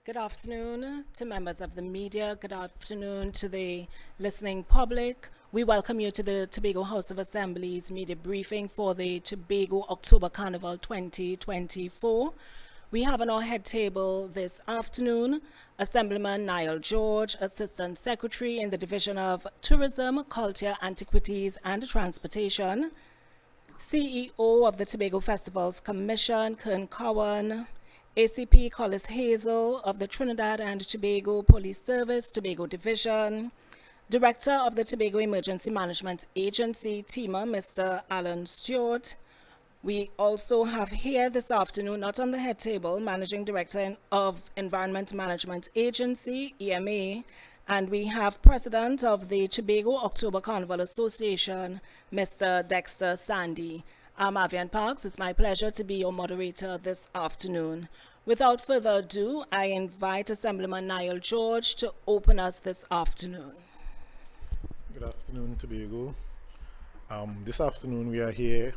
Good afternoon to members of the media. Good afternoon to the listening public. We welcome you to the Tobago House of Assembly's media briefing for the Tobago October Carnival 2024. We have on our head table this afternoon Assemblyman Niall George, Assistant Secretary in the Division of Tourism, Culture, Antiquities and Transportation, CEO of the Tobago Festivals Commission, Kern Cowan, ACP Collis Hazel of the Trinidad and Tobago Police Service, Tobago Division, Director of the Tobago Emergency Management Agency, TEMA, Mr. Alan Stewart. We also have here this afternoon, not on the head table, Managing Director of Environment Management Agency, EMA, and we have President of the Tobago October Carnival Association, Mr. Dexter Sandy. I'm Avian Parks. It's my pleasure to be your moderator this afternoon. Without further ado, I invite Assemblyman Niall George to open us this afternoon. Good afternoon, Tobago. This afternoon we are here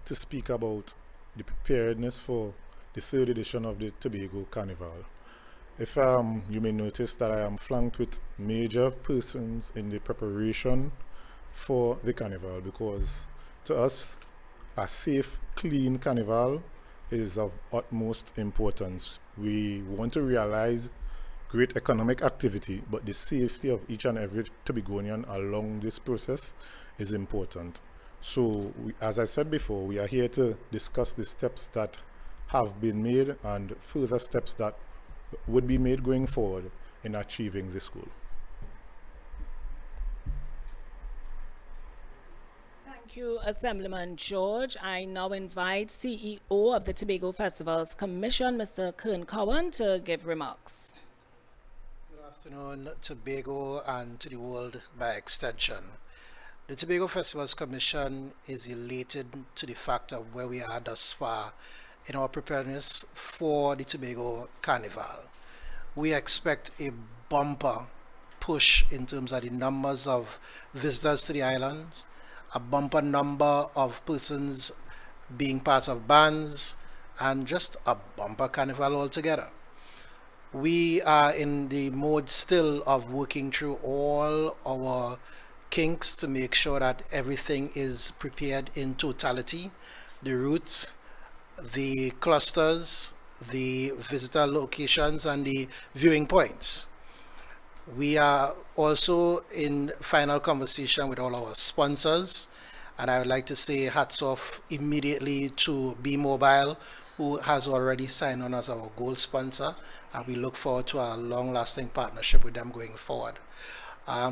to speak about the preparedness for the third edition of the Tobago Carnival. If you may notice that I am flanked with major persons in the preparation for the carnival, because to us a safe, clean carnival is of utmost importance. We want to realize great economic activity, but the safety of each and every Tobagonian along this process is important. So, as I said before, we are here to discuss the steps that have been made and further steps that would be made going forward in achieving this goal. Thank you, Assemblyman George. I now invite CEO of the Tobago Festivals Commission, Mr. Kern Cowan, to give remarks. Good afternoon, Tobago and to the world by extension. The Tobago Festivals Commission is elated to the fact of where we are thus far in our preparedness for the Tobago Carnival. We expect a bumper push in terms of the numbers of visitors to the islands, a bumper number of persons being part of bands, and just a bumper carnival altogether. We are in the mode still of working through all our kinks to make sure that everything is prepared in totality. The routes, the clusters, the visitor locations, and the viewing points. We are also in final conversation with all our sponsors, and I would like to say hats off immediately to Be Mobile, who has already signed on as our gold sponsor, and we look forward to our long-lasting partnership with them going forward.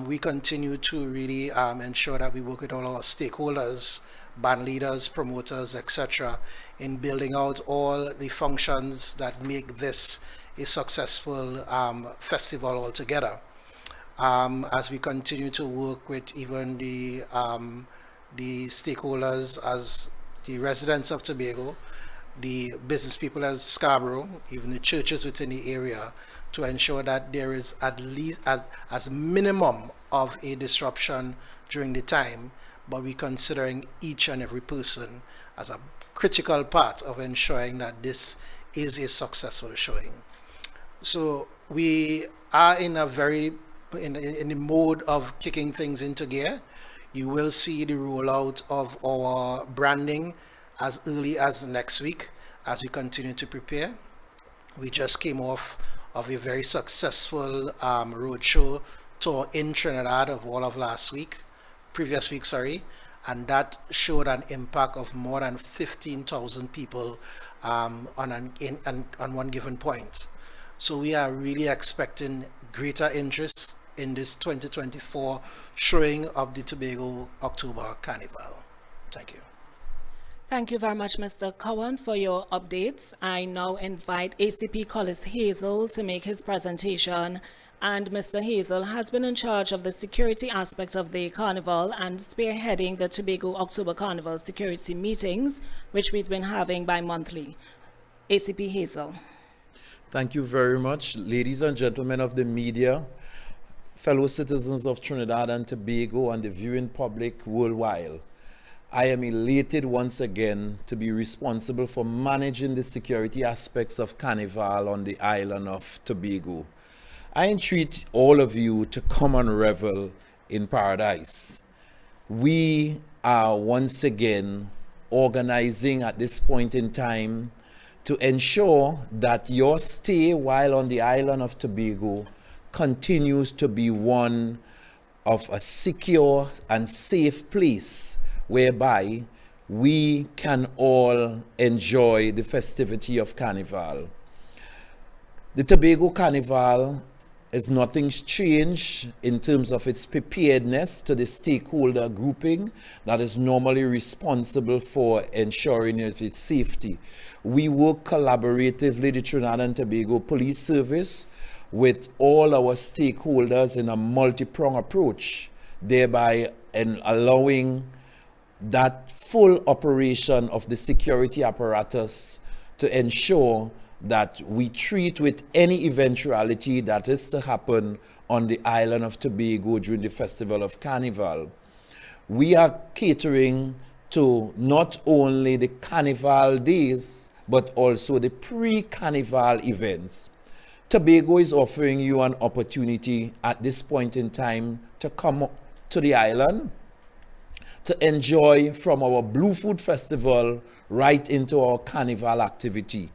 We continue to really ensure that we work with all our stakeholders, band leaders, promoters, etc., in building out all the functions that make this a successful festival altogether. As we continue to work with even the stakeholders as the residents of Tobago, the business people as Scarborough, even the churches within the area, to ensure that there is at least as minimum of a disruption during the time, but we're considering each and every person as a critical part of ensuring that this is a successful showing. So we are in a very in the mode of kicking things into gear. You will see the rollout of our branding as early as next week as we continue to prepare. We just came off of a very successful roadshow tour in Trinidad of all of previous week, and that showed an impact of more than 15,000 people on one given point. So we are really expecting greater interest in this 2024 showing of the Tobago October Carnival. Thank you. Thank you very much, Mr. Cowan, for your updates. I now invite ACP Collis Hazel to make his presentation. And Mr. Hazel has been in charge of the security aspect of the carnival and spearheading the Tobago October Carnival security meetings, which we've been having bi-monthly. ACP Hazel. Thank you very much, ladies and gentlemen of the media, fellow citizens of Trinidad and Tobago, and the viewing public worldwide. I am elated once again to be responsible for managing the security aspects of Carnival on the island of Tobago. I entreat all of you to come and revel in paradise. We are once again organizing at this point in time to ensure that your stay while on the island of Tobago continues to be one of a secure and safe place whereby we can all enjoy the festivity of Carnival. The Tobago Carnival is nothing's changed in terms of its preparedness to the stakeholder grouping that is normally responsible for ensuring its safety. We work collaboratively, the Trinidad and Tobago Police Service, with all our stakeholders in a multi-pronged approach, thereby allowing that full operation of the security apparatus to ensure that we treat with any eventuality that is to happen on the island of Tobago during the festival of Carnival. We are catering to not only the Carnival days, but also the pre-Carnival events. Tobago is offering you an opportunity at this point in time to come to the island, to enjoy from our Blue Food Festival right into our Carnival activity.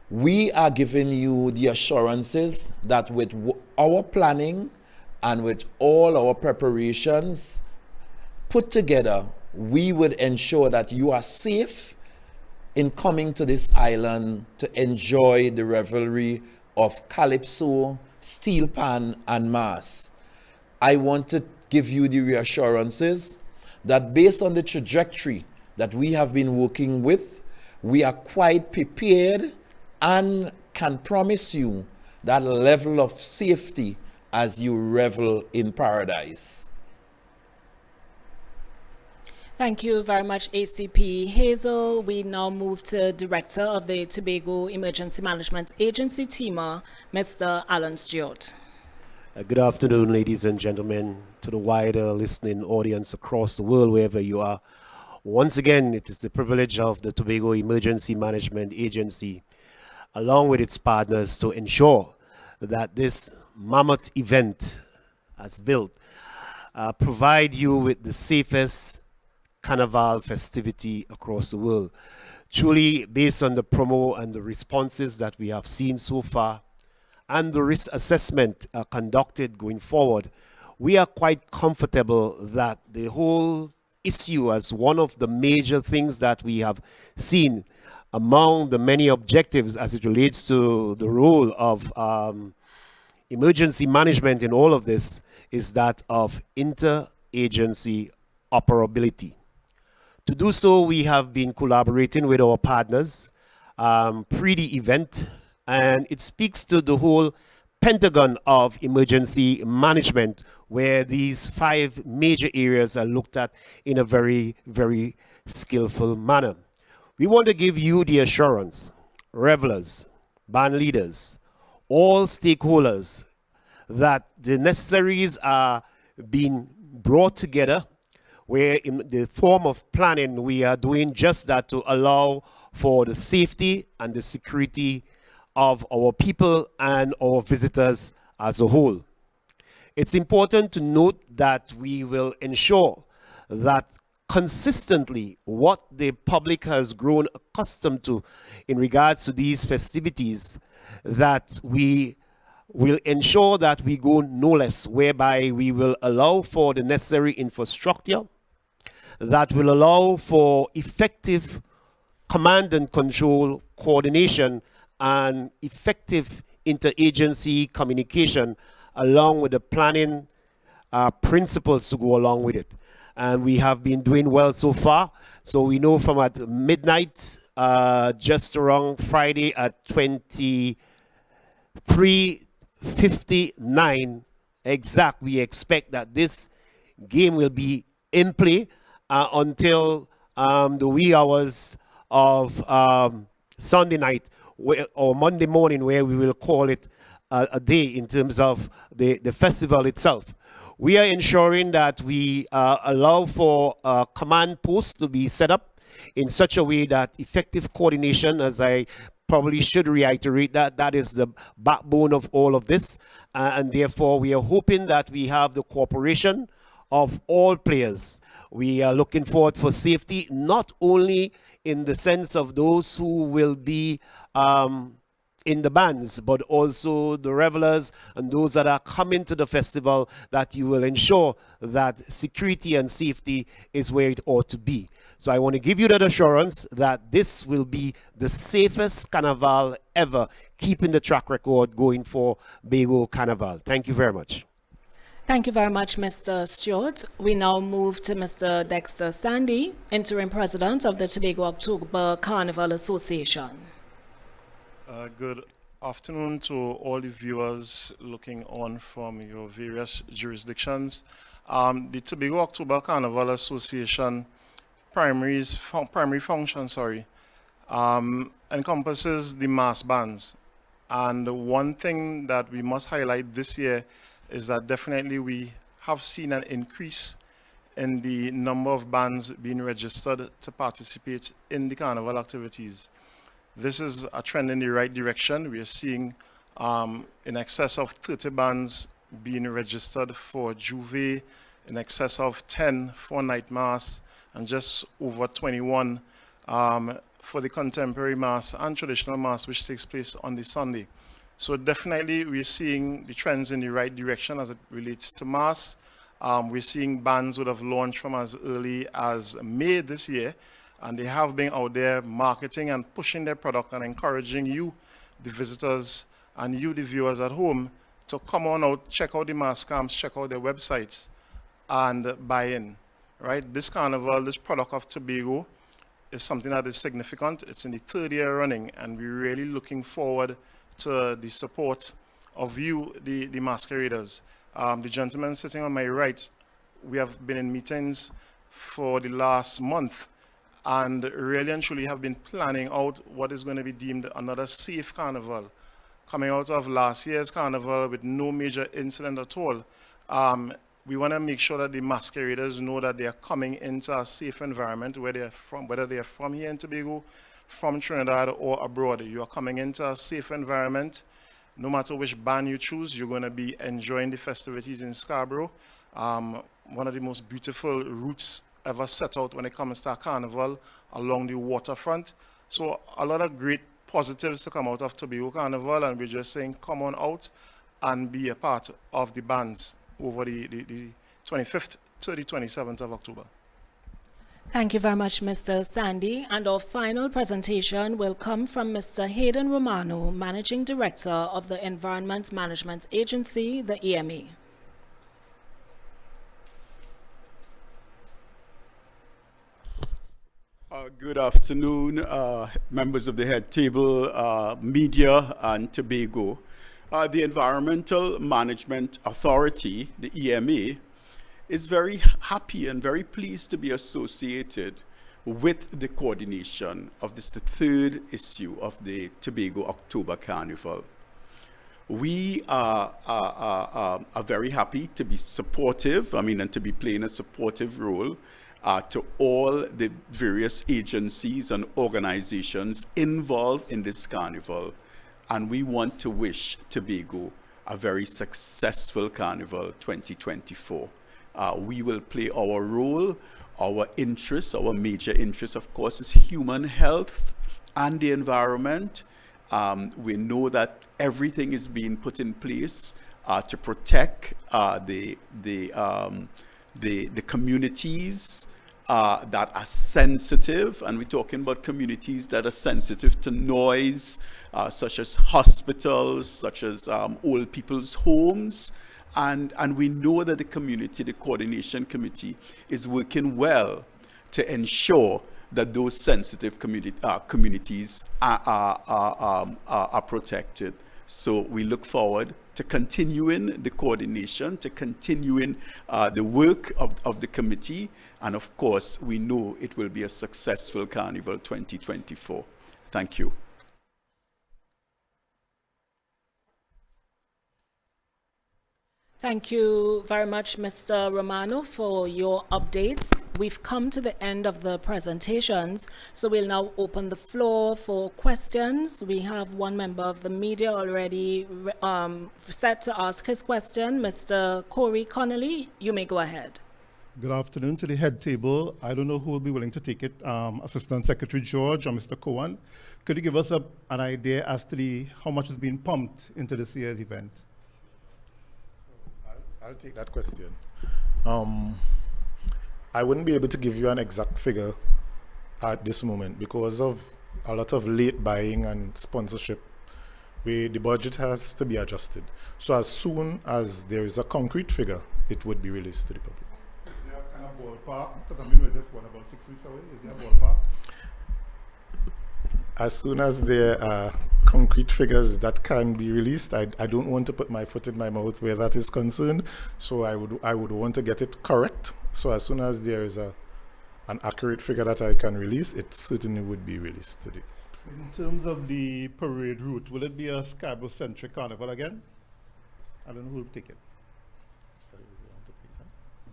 We are giving you the assurances that with our planning and with all our preparations put together, we would ensure that you are safe in coming to this island to enjoy the revelry of Calypso, Steel Pan, and Mass. I want to give you the reassurances that based on the trajectory that we have been working with, we are quite prepared and can promise you that level of safety as you revel in paradise. Thank you very much, ACP Hazel. We now move to Director of the Tobago Emergency Management Agency, TEMA, Mr. Alan Stewart. Good afternoon, ladies and gentlemen, to the wider listening audience across the world, wherever you are. Once again, it is the privilege of the Tobago Emergency Management Agency, along with its partners, to ensure that this mammoth event as built provide you with the safest Carnival festivity across the world. Truly, based on the promo and the responses that we have seen so far and the risk assessment conducted going forward, we are quite comfortable that the whole issue as one of the major things that we have seen among the many objectives as it relates to the role of emergency management in all of this is that of interagency operability. To do so, we have been collaborating with our partners pre the event, and it speaks to the whole pentagon of emergency management, where these 5 major areas are looked at in a very, very skillful manner. We want to give you the assurance, revelers, band leaders, all stakeholders, that the necessaries are being brought together, where in the form of planning, we are doing just that to allow for the safety and the security of our people and our visitors as a whole. It's important to note that we will ensure that consistently what the public has grown accustomed to in regards to these festivities, that we will ensure that we go no less, whereby we will allow for the necessary infrastructure that will allow for effective command and control, coordination, and effective interagency communication, along with the planning principles to go along with it. And we have been doing well so far. So we know from at midnight, just around Friday at 23:59 exact, we expect that this game will be in play until the wee hours of Sunday night or Monday morning, where we will call it a day in terms of the festival itself. We are ensuring that we allow for command posts to be set up in such a way that effective coordination, as I probably should reiterate, that is the backbone of all of this. And therefore, we are hoping that we have the cooperation of all players. We are looking forward for safety, not only in the sense of those who will be in the bands, but also the revelers and those that are coming to the festival, that you will ensure that security and safety is where it ought to be. So I want to give you that assurance that this will be the safest carnival ever, keeping the track record going for Bego Carnival. Thank you very much. Thank you very much, Mr. Stewart. We now move to Mr. Dexter Sandy, Interim President of the Tobago October Carnival Association. Good afternoon to all the viewers looking on from your various jurisdictions. The Tobago October Carnival Association primary function, encompasses the mass bands. And one thing that we must highlight this year is that definitely we have seen an increase in the number of bands being registered to participate in the carnival activities. This is a trend in the right direction. We are seeing in excess of 30 bands being registered for Juve, in excess of 10 for night mass, and just over 21 for the contemporary mass and traditional mass, which takes place on the Sunday. So definitely we're seeing the trends in the right direction as it relates to mass. We're seeing bands would have launched from as early as May this year, and they have been out there marketing and pushing their product and encouraging you, the visitors, and you, the viewers at home, to come on out, check out the mass camps, check out their websites, and buy in. Right? This carnival, this product of Tobago, is something that is significant. It's in the third year running, and we're really looking forward to the support of you, the masqueraders. The gentleman sitting on my right, we have been in meetings for the last month, and really and truly have been planning out what is going to be deemed another safe carnival. Coming out of last year's carnival with no major incident at all, we want to make sure that the masqueraders know that they are coming into a safe environment where they are from, whether they are from here in Tobago, from Trinidad, or abroad. You are coming into a safe environment. No matter which band you choose, you're going to be enjoying the festivities in Scarborough. One of the most beautiful routes ever set out when it comes to a carnival along the waterfront. So a lot of great positives to come out of Tobago Carnival, and we're just saying come on out and be a part of the bands over the 25th to the 27th of October. Thank you very much, Mr. Sandy. And our final presentation will come from Mr. Hayden Romano, Managing Director of the Environment Management Agency, the EMA. Good afternoon, members of the head table, media, and Tobago. The Environmental Management Authority, the EMA, is very happy and very pleased to be associated with the coordination of this, the third issue of the Tobago October Carnival. We are very happy to be supportive, and to be playing a supportive role to all the various agencies and organizations involved in this carnival. And we want to wish Tobago a very successful Carnival 2024. We will play our role. Our interests, our major interest, of course, is human health and the environment. We know that everything is being put in place to protect the communities that are sensitive, and we're talking about communities that are sensitive to noise, such as hospitals, such as old people's homes. And we know that the community, the coordination committee, is working well to ensure that those sensitive communities are protected. So we look forward to continuing the coordination, to continuing the work of the committee. And of course, we know it will be a successful Carnival 2024. Thank you. Thank you very much, Mr. Romano, for your updates. We've come to the end of the presentations, so we'll now open the floor for questions. We have one member of the media already set to ask his question. Mr. Corey Connolly, you may go ahead. Good afternoon to the head table. I don't know who will be willing to take it, Assistant Secretary George or Mr. Cohen. Could you give us an idea as to how much is being pumped into this year's event? I'll take that question. I wouldn't be able to give you an exact figure at this moment because of a lot of late buying and sponsorship. The budget has to be adjusted. So as soon as there is a concrete figure, it would be released to the public. Is there a kind of ballpark? Because I'm with this one about 6 weeks away. Is there a ballpark? As soon as there are concrete figures that can be released, I don't want to put my foot in my mouth where that is concerned. So I would want to get it correct. So as soon as there is an accurate figure that I can release, it certainly would be released today. In terms of the parade route, will it be a Scarborough-centric carnival again? I don't know who will take it.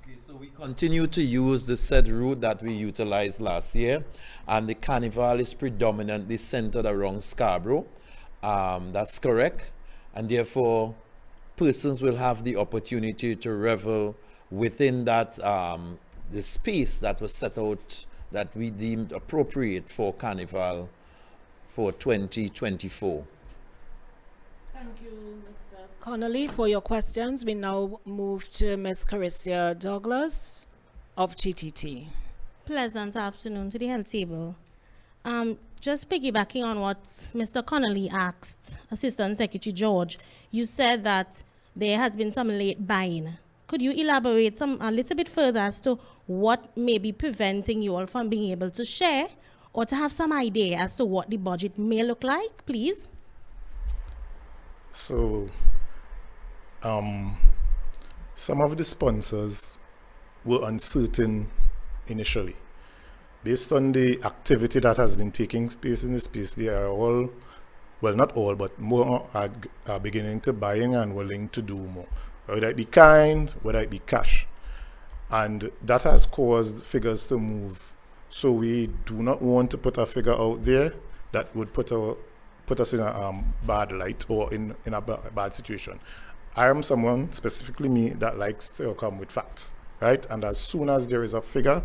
Okay, so we continue to use the said route that we utilized last year, and the carnival is predominantly centered around Scarborough. That's correct, and therefore persons will have the opportunity to revel within that the space that was set out that we deemed appropriate for carnival for 2024. Thank you, Mr. Connolly, for your questions. We now move to Ms. Carissa Douglas of GTT. Pleasant afternoon to the health table. Just piggybacking on what Mr. Connolly asked, Assistant Secretary George, you said that there has been some late buying. Could you elaborate a little bit further as to what may be preventing you all from being able to share or to have some idea as to what the budget may look like, please? So, some of the sponsors were uncertain initially. Based on the activity that has been taking place in the space, they are all, well, not all, but more are beginning to buying and willing to do more. Whether it be kind, whether it be cash. And that has caused figures to move. So we do not want to put a figure out there that would put us in a bad light or in a bad situation. I am someone, specifically me, that likes to come with facts, right? And as soon as there is a figure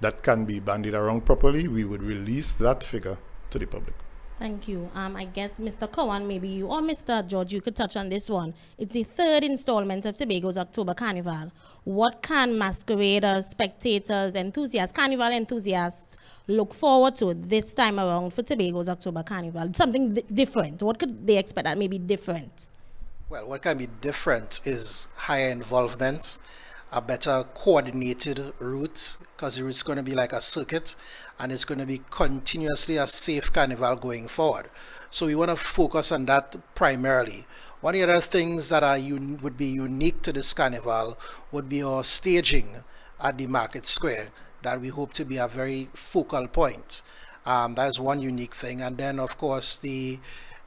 that can be bandied around properly, we would release that figure to the public. Thank you. I guess Mr. Cohen, maybe you or Mr. George, you could touch on this one. It's the third installment of Tobago's October Carnival. What can masqueraders, spectators, enthusiasts, carnival enthusiasts look forward to this time around for Tobago's October Carnival? Something different. What could they expect that may be different? Well, what can be different is higher involvement, a better coordinated route, because the route's going to be like a circuit, and it's going to be continuously a safe carnival going forward. So we want to focus on that primarily. One of the other things that would be unique to this carnival would be our staging at the Market Square, that we hope to be a very focal point. That is one unique thing. And then, of course, the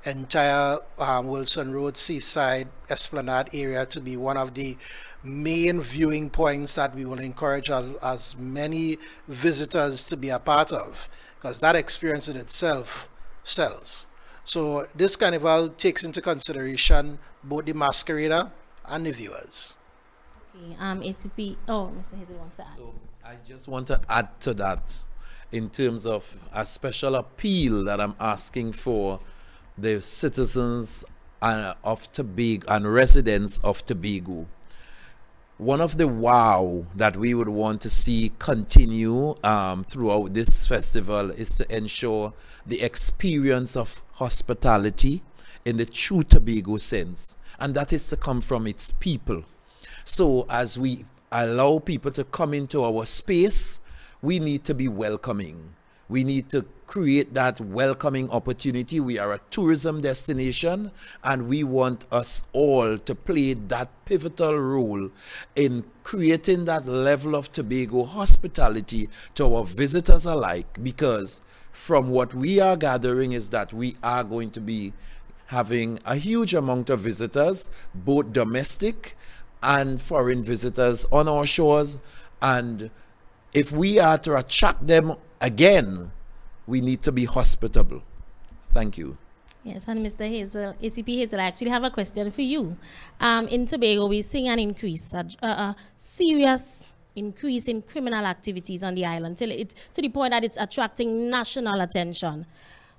entire Wilson Road Seaside Esplanade area to be one of the main viewing points that we will encourage as many visitors to be a part of, because that experience in itself sells. So this carnival takes into consideration both the masquerader and the viewers. Okay, ACP, oh, Mr. Hazel wants to add. So I just want to add to that in terms of a special appeal that I'm asking for the citizens of Tobago and residents of Tobago. One of the wow that we would want to see continue throughout this festival is to ensure the experience of hospitality in the true Tobago sense, and that is to come from its people. So as we allow people to come into our space, we need to be welcoming. We need to create that welcoming opportunity. We are a tourism destination, and we want us all to play that pivotal role in creating that level of Tobago hospitality to our visitors alike, because from what we are gathering is that we are going to be having a huge amount of visitors, both domestic and foreign visitors on our shores. And if we are to attract them again, we need to be hospitable. Thank you. Yes, and Mr. Hazel, ACP Hazel, I actually have a question for you. In Tobago, we're seeing an increase, a serious increase in criminal activities on the island, to the point that it's attracting national attention.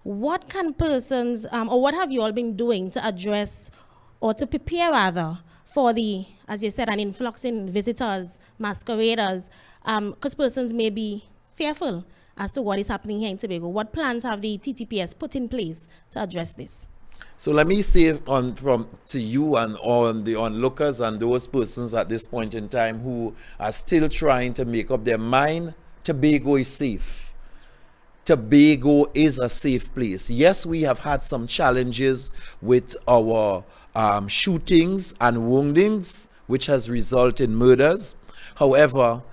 What can persons, or what have you all been doing to address, or to prepare rather, for the, as you said, an influx in visitors, masqueraders, because persons may be fearful as to what is happening here in Tobago? What plans have the TTPS put in place to address this? So let me say to you and on the onlookers and those persons at this point in time who are still trying to make up their mind, Tobago is safe. Tobago is a safe place. Yes, we have had some challenges with our shootings and woundings, which has resulted in murders. However,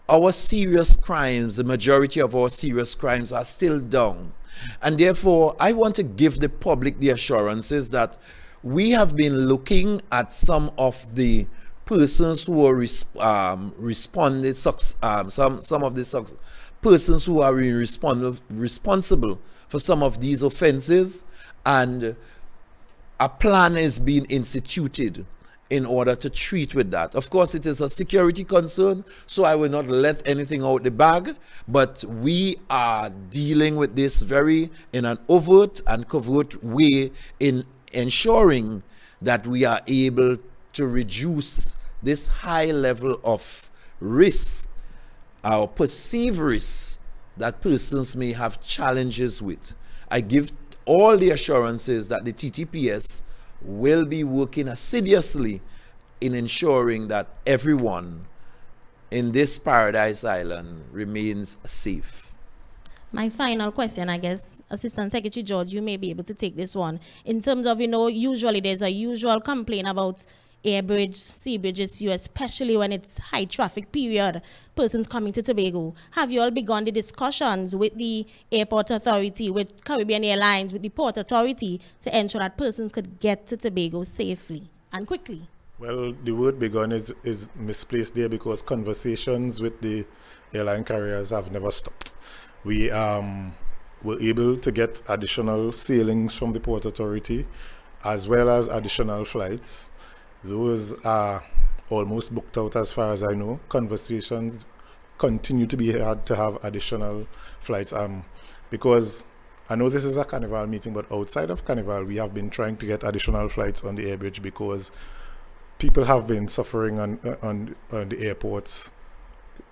our serious crimes, the majority of our serious crimes are still down. And therefore, I want to give the public the assurances that we have been looking at some of the persons who are responding, some of the persons who are responsible for some of these offenses, and a plan is being instituted in order to treat with that. Of course, it is a security concern, so I will not let anything out the bag, but we are dealing with this in an overt and covert way in ensuring that we are able to reduce this high level of risk, our perceived risk that persons may have challenges with. I give all the assurances that the TTPS will be working assiduously in ensuring that everyone in this paradise island remains safe. My final question, I guess, Assistant Secretary George, you may be able to take this one. In terms of, usually there's a usual complaint about air bridge, sea bridge issue, especially when it's high traffic period, persons coming to Tobago. Have you all begun the discussions with the airport authority, with Caribbean Airlines, with the port authority to ensure that persons could get to Tobago safely and quickly? Well, the word begun is misplaced there because conversations with the airline carriers have never stopped. We were able to get additional sailings from the port authority as well as additional flights. Those are almost booked out as far as I know. Conversations continue to be had to have additional flights because I know this is a Carnival meeting, but outside of Carnival, we have been trying to get additional flights on the air bridge because people have been suffering on the airports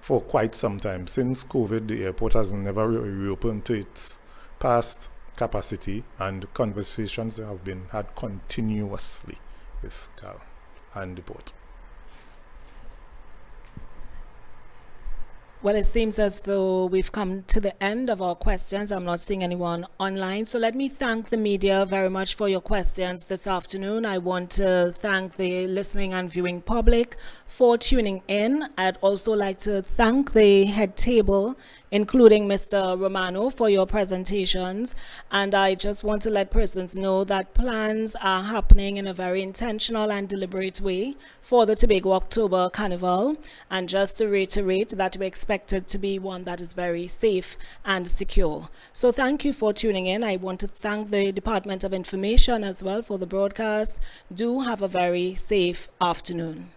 for quite some time. Since COVID, the airport has never reopened to its past capacity, and conversations have been had continuously with CAL and the port. Well, it seems as though we've come to the end of our questions. I'm not seeing anyone online. So let me thank the media very much for your questions this afternoon. I want to thank the listening and viewing public for tuning in. I'd also like to thank the head table, including Mr. Romano, for your presentations. And I just want to let persons know that plans are happening in a very intentional and deliberate way for the Tobago October Carnival. And just to reiterate that we expect it to be one that is very safe and secure. So thank you for tuning in. I want to thank the Department of Information as well for the broadcast. Do have a very safe afternoon.